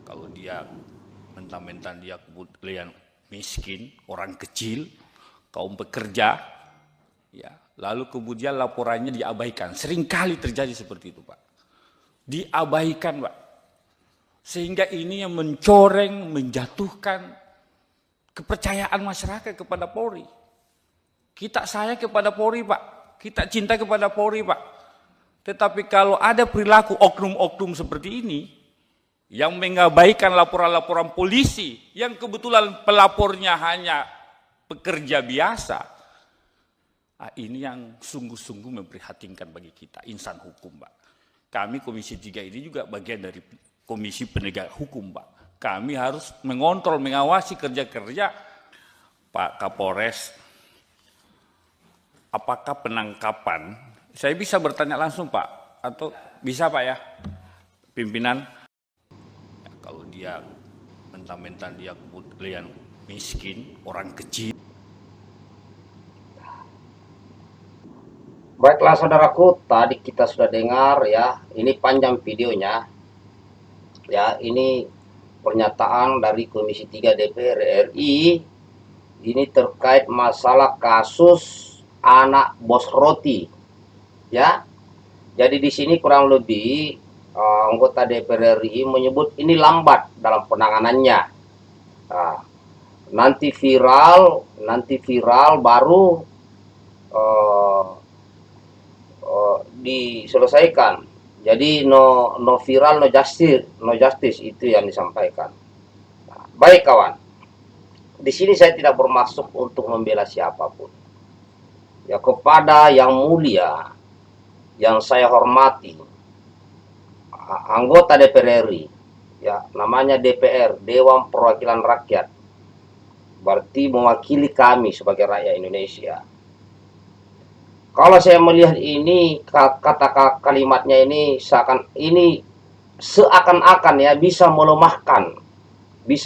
Kalau dia mentang-mentang dia kemudian miskin, orang kecil, kaum pekerja, ya, lalu kemudian laporannya diabaikan. Seringkali terjadi seperti itu, Pak. Diabaikan, Pak. Sehingga ini yang mencoreng, menjatuhkan kepercayaan masyarakat kepada Polri. Kita sayang kepada Polri, Pak. Kita cinta kepada Polri, Pak. Tetapi kalau ada perilaku oknum-oknum seperti ini, yang mengabaikan laporan-laporan polisi, yang kebetulan pelapornya hanya pekerja biasa, ini yang sungguh-sungguh memprihatinkan bagi kita, insan hukum, Pak. Kami Komisi 3 ini juga bagian dari Komisi Penegak Hukum, Pak. Kami harus mengontrol, mengawasi kerja-kerja Pak Kapolres. Apakah penangkapan, saya bisa bertanya langsung, Pak, atau bisa, Pak, ya, pimpinan? Ya, kalau dia mentang-mentang dia kemudian miskin, orang kecil. Baiklah saudaraku, tadi kita sudah dengar ya, ini panjang videonya. Ya, ini pernyataan dari Komisi 3 DPR RI. Ini terkait masalah kasus anak bos roti. Ya. Jadi di sini kurang lebih anggota DPR RI menyebut ini lambat dalam penanganannya. Nah, nanti viral baru diselesaikan. Jadi no viral, no justice itu yang disampaikan. Nah, baik kawan, di sini saya tidak bermaksud untuk membela siapapun. Ya, kepada yang mulia, yang saya hormati, anggota DPR RI, ya namanya DPR, Dewan Perwakilan Rakyat, berarti mewakili kami sebagai rakyat Indonesia. Kalau saya melihat ini kata kalimatnya ini seakan-akan ya bisa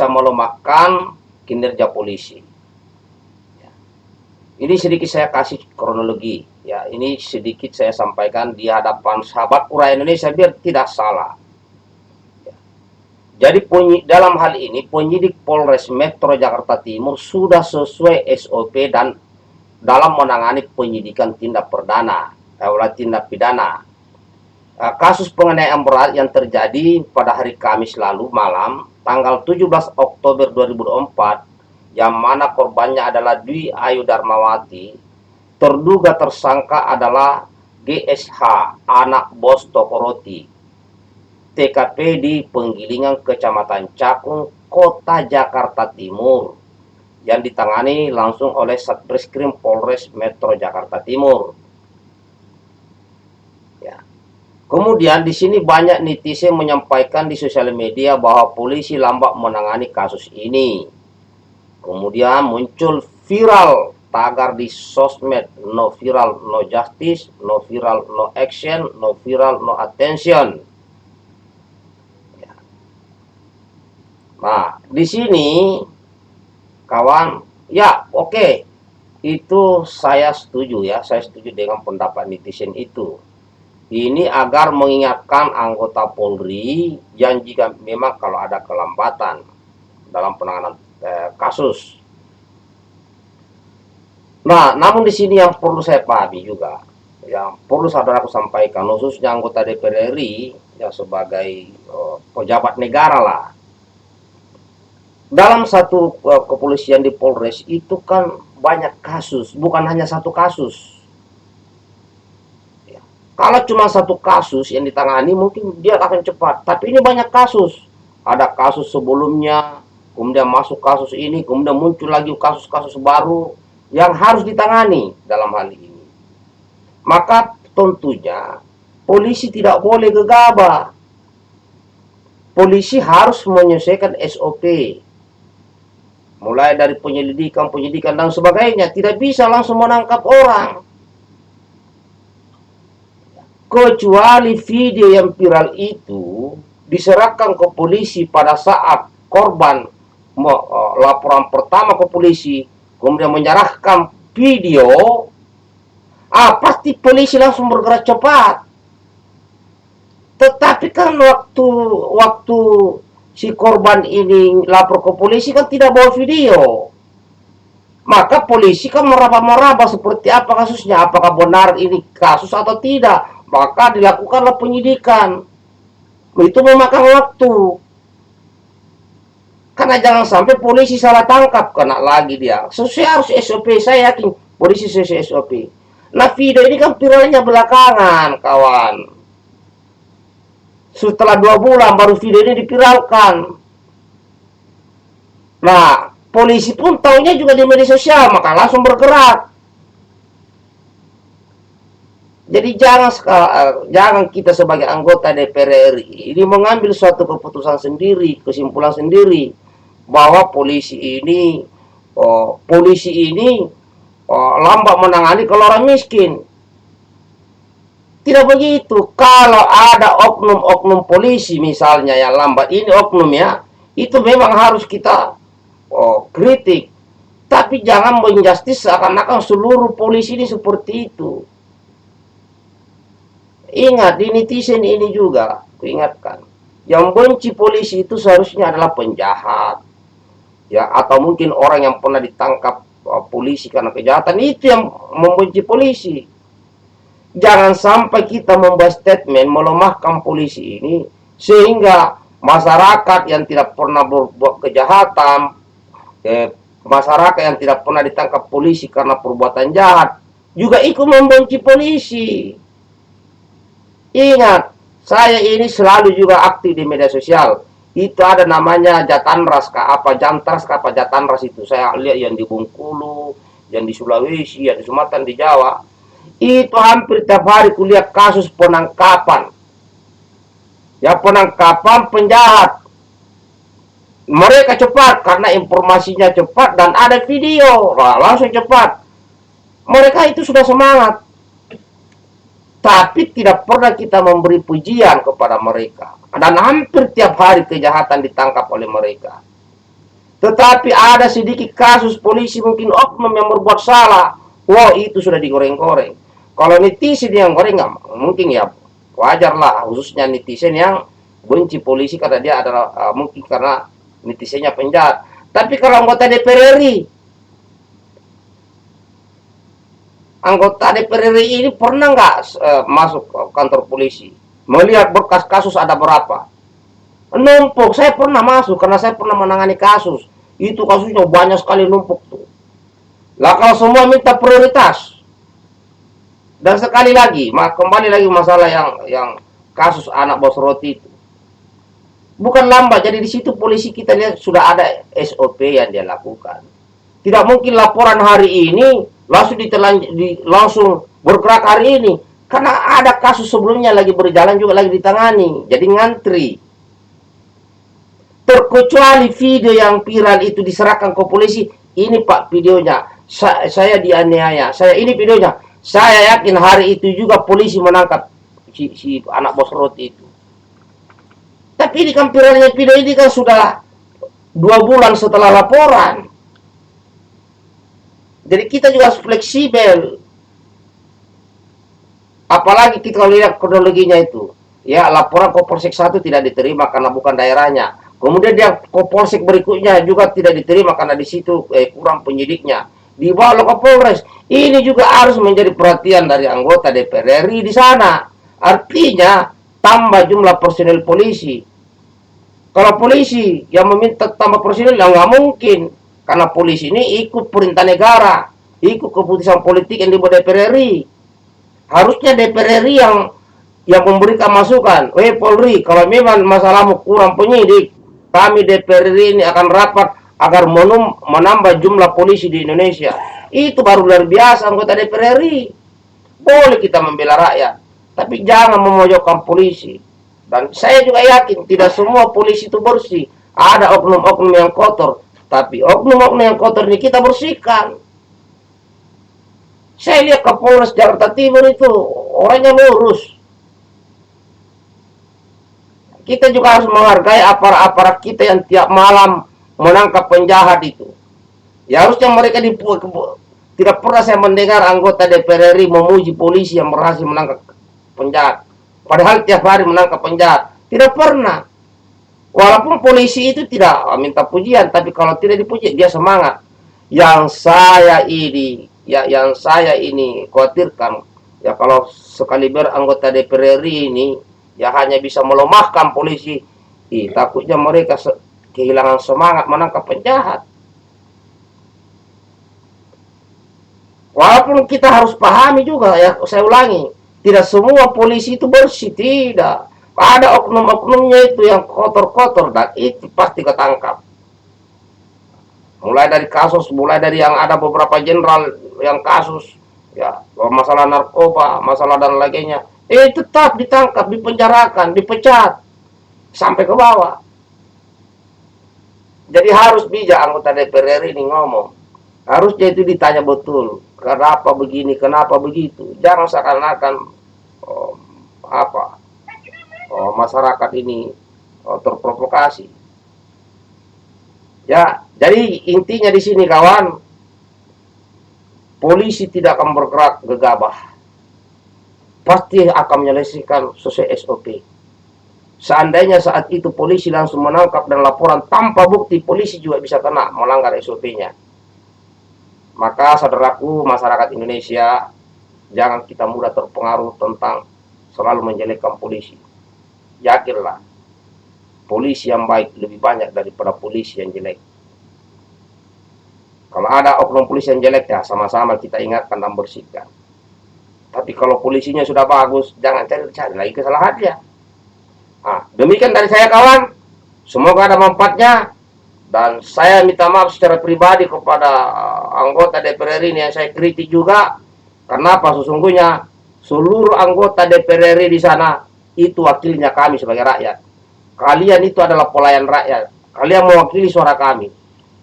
melemahkan kinerja polisi. Ya. Ini sedikit saya kasih kronologi. Ya, ini sedikit saya sampaikan di hadapan sahabat rakyat Indonesia biar tidak salah. Ya. Jadi dalam hal ini penyidik Polres Metro Jakarta Timur sudah sesuai SOP dan dalam menangani penyidikan tindak pidana. Kasus penganiayaan berat yang terjadi pada hari Kamis lalu malam, tanggal 17 Oktober 2024, yang mana korbannya adalah Dwi Ayu Darmawati, terduga tersangka adalah GSH, anak bos toko roti. TKP di Penggilingan, Kecamatan Cakung, Kota Jakarta Timur, yang ditangani langsung oleh Satreskrim Polres Metro Jakarta Timur. Ya. Kemudian di sini banyak netizen menyampaikan di sosial media bahwa polisi lambat menangani kasus ini. Kemudian muncul viral tagar di sosmed, no viral no justice, no viral no action, no viral no attention. Ya. Nah, di sini kawan, ya oke, itu saya setuju ya, saya setuju dengan pendapat netizen itu. Ini agar mengingatkan anggota Polri yang jika memang kalau ada kelambatan dalam penanganan kasus. Nah, namun di sini yang perlu saya pahami juga, yang perlu saudaraku sampaikan, khususnya anggota DPR RI, ya sebagai pejabat negara lah. Dalam satu kepolisian di Polres itu kan banyak kasus, bukan hanya satu kasus. Ya. Kalau cuma satu kasus yang ditangani mungkin dia akan cepat, tapi ini banyak kasus. Ada kasus sebelumnya, kemudian masuk kasus ini, kemudian muncul lagi kasus-kasus baru yang harus ditangani dalam hal ini. Maka tentunya polisi tidak boleh gegabah. Polisi harus menyesuaikan SOP. Mulai dari penyelidikan dan sebagainya, tidak bisa langsung menangkap orang. Kecuali video yang viral itu diserahkan ke polisi pada saat korban laporan pertama ke polisi, kemudian menyerahkan video, pasti polisi langsung bergerak cepat. Tetapi kan waktu si korban ini lapor ke polisi kan tidak bawa video. Maka polisi kan meraba-meraba seperti apa kasusnya, apakah benar ini kasus atau tidak. Maka dilakukanlah penyidikan. Itu memakan waktu. Karena jangan sampai polisi salah tangkap, kena lagi dia. Sesuai harus SOP, saya yakin polisi sesuai SOP. Nah video ini kan viralnya belakangan, kawan. Setelah 2 bulan baru video ini dipiralkan. Nah, polisi pun taunya juga di media sosial, maka langsung bergerak. Jadi jangan kita sebagai anggota DPR RI ini mengambil suatu keputusan sendiri, kesimpulan sendiri bahwa polisi ini lambat menangani kalau orang miskin. Tidak begitu. Kalau ada oknum-oknum polisi misalnya yang lambat, ini oknum ya, itu memang harus kita kritik. Tapi jangan menjustis seakan-akan seluruh polisi ini seperti itu. Ingat, di netizen ini juga, aku ingatkan, yang benci polisi itu seharusnya adalah penjahat, ya, atau mungkin orang yang pernah ditangkap polisi karena kejahatan, itu yang membenci polisi. Jangan sampai kita membuat statement melemahkan polisi ini sehingga masyarakat yang tidak pernah berbuat kejahatan, masyarakat yang tidak pernah ditangkap polisi karena perbuatan jahat juga ikut membenci polisi. Ingat, saya ini selalu juga aktif di media sosial. Itu ada namanya Jatanras Jantras Jatanras itu. Saya lihat yang di Bengkulu, yang di Sulawesi, yang di Sumatera, di Jawa. Itu hampir tiap hari kulihat kasus penangkapan. Ya, penangkapan penjahat. Mereka cepat karena informasinya cepat dan ada video. Langsung cepat. Mereka itu sudah semangat. Tapi tidak pernah kita memberi pujian kepada mereka. Dan hampir tiap hari kejahatan ditangkap oleh mereka. Tetapi ada sedikit kasus polisi mungkin oknum yang berbuat salah. Wah, itu sudah digoreng-goreng. Kalau netizen yang goreng nggak, mungkin ya wajar lah. Khususnya netizen yang benci polisi karena dia adalah mungkin karena netizennya penjahat. Tapi kalau anggota DPR RI, ini pernah nggak masuk ke kantor polisi, melihat berkas kasus ada berapa? Numpuk. Saya pernah masuk karena saya pernah menangani kasus. Itu kasusnya banyak sekali, numpuk tuh. Lah kalau semua minta prioritas. Dan sekali lagi, kembali lagi masalah yang kasus anak bos roti itu. Bukan lambat, jadi di situ polisi kita lihat sudah ada SOP yang dia lakukan. Tidak mungkin laporan hari ini langsung bergerak hari ini, karena ada kasus sebelumnya lagi berjalan juga lagi ditangani, jadi ngantri. Terkecuali video yang viral itu diserahkan ke polisi, ini Pak videonya, saya dianiaya, ini videonya. Saya yakin hari itu juga polisi menangkap si anak bos roti itu. Tapi ini kan viralnya video ini kan sudah 2 bulan setelah laporan. Jadi kita juga harus fleksibel. Apalagi kita kalau lihat kronologinya itu. Ya, laporan Kopolsek 1 tidak diterima karena bukan daerahnya. Kemudian dia Kopolsek berikutnya juga tidak diterima karena di situ kurang penyidiknya. Dibawa ke Polres. Ini juga harus menjadi perhatian dari anggota DPR RI di sana. Artinya tambah jumlah personel polisi. Kalau polisi yang meminta tambah personel, nggak mungkin. Karena polisi ini ikut perintah negara, ikut keputusan politik yang dibuat DPR RI. Harusnya DPR RI yang memberikan masukan. Polri, kalau memang masalahmu kurang penyidik, kami DPR RI ini akan rapat agar menambah jumlah polisi di Indonesia. Itu baru luar biasa anggota DPR RI. Boleh kita membela rakyat, tapi jangan memojokkan polisi. Dan saya juga yakin tidak semua polisi itu bersih. Ada oknum-oknum yang kotor, tapi oknum-oknum yang kotor ini kita bersihkan. Saya lihat Kapolres Jakarta Timur itu orangnya lurus. Kita juga harus menghargai aparat-aparat kita yang tiap malam menangkap penjahat itu. Ya harusnya mereka tidak pernah saya mendengar anggota DPR RI memuji polisi yang berhasil menangkap penjahat. Padahal tiap hari menangkap penjahat. Tidak pernah. Walaupun polisi itu tidak minta pujian, tapi kalau tidak dipuji dia semangat. Yang saya ini, ya yang saya ini khawatirkan, ya kalau sekaliber anggota DPR RI ini, ya hanya bisa melemahkan polisi, takutnya mereka kehilangan semangat menangkap penjahat. Walaupun kita harus pahami juga, ya saya ulangi, tidak semua polisi itu bersih, tidak. Ada oknum-oknumnya itu yang kotor-kotor dan itu pasti ketangkap. Mulai dari yang ada beberapa jenderal yang kasus, ya masalah narkoba, masalah dan lainnya, tetap ditangkap, dipenjarakan, dipecat sampai ke bawah. Jadi harus bijak anggota DPR ini ngomong. Harusnya itu ditanya betul, kenapa begini, kenapa begitu. Jangan seakan-akan masyarakat ini terprovokasi. Ya, jadi intinya di sini kawan, polisi tidak akan bergerak gegabah. Pasti akan menyelesaikan sesuai SOP. Seandainya saat itu polisi langsung menangkap dan laporan tanpa bukti, polisi juga bisa kena melanggar SOP-nya. Maka saudaraku masyarakat Indonesia, jangan kita mudah terpengaruh tentang selalu menjelekkan polisi. Yakinlah, polisi yang baik lebih banyak daripada polisi yang jelek. Kalau ada oknum polisi yang jelek, ya sama-sama kita ingatkan dan bersihkan. Tapi kalau polisinya sudah bagus, jangan cari lagi kesalahannya. Demikian dari saya kawan, semoga ada manfaatnya. Dan saya minta maaf secara pribadi kepada anggota DPR RI ini yang saya kritik juga. Kenapa? Sesungguhnya seluruh anggota DPR RI di sana itu wakilnya kami sebagai rakyat. Kalian itu adalah pelayan rakyat. Kalian mewakili suara kami.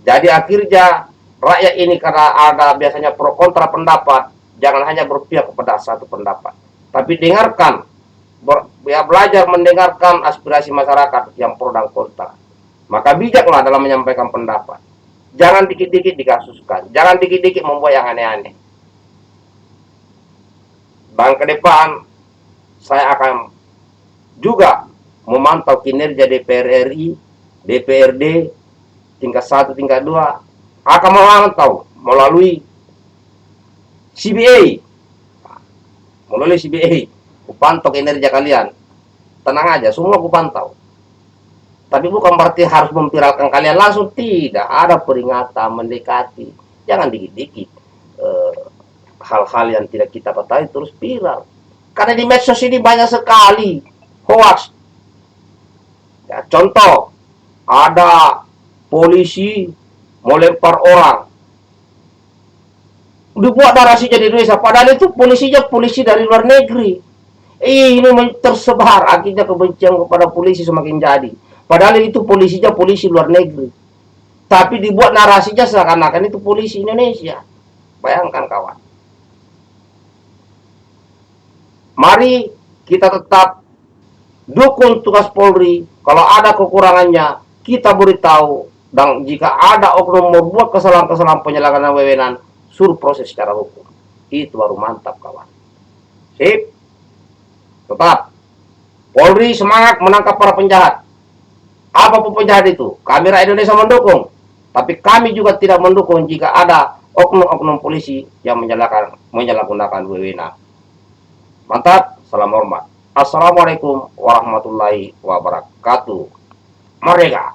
Jadi akhirnya rakyat ini karena ada biasanya pro kontra pendapat, jangan hanya berpihak kepada satu pendapat. Tapi dengarkan, belajar mendengarkan aspirasi masyarakat yang pro dan kontra. Maka bijaklah dalam menyampaikan pendapat. Jangan dikit-dikit dikasuskan. Jangan dikit-dikit membuat yang aneh-aneh. Dan ke depan, saya akan juga memantau kinerja DPR RI, DPRD, tingkat 1, tingkat 2, akan memantau melalui CBA. Melalui CBA, kupantau kinerja kalian. Tenang aja, semua kupantau. Tapi bukan berarti harus memviralkan kalian langsung, tidak. Ada peringatan, mendekati. Jangan dikit-dikit hal-hal yang tidak kita ketahui terus viral. Karena di medsos ini banyak sekali hoax. Ya, contoh, ada polisi melempar orang, dibuat narasinya di Indonesia, padahal itu polisinya polisi dari luar negeri. Ini tersebar, akhirnya kebencian kepada polisi semakin jadi. Padahal itu polisinya polisi luar negeri. Tapi dibuat narasinya seakan-akan itu polisi Indonesia. Bayangkan kawan. Mari kita tetap dukung tugas Polri. Kalau ada kekurangannya, kita beritahu. Dan jika ada oknum membuat kesalahan-kesalahan penyalahgunaan wewenang, suruh proses secara hukum. Itu baru mantap kawan. Sip. Tetap. Polri semangat menangkap para penjahat. Apapun penjahat itu, kami rakyat Indonesia mendukung. Tapi kami juga tidak mendukung jika ada oknum-oknum polisi yang menyalahgunakan wewenang. Mantap, salam hormat. Assalamualaikum warahmatullahi wabarakatuh. Merdeka!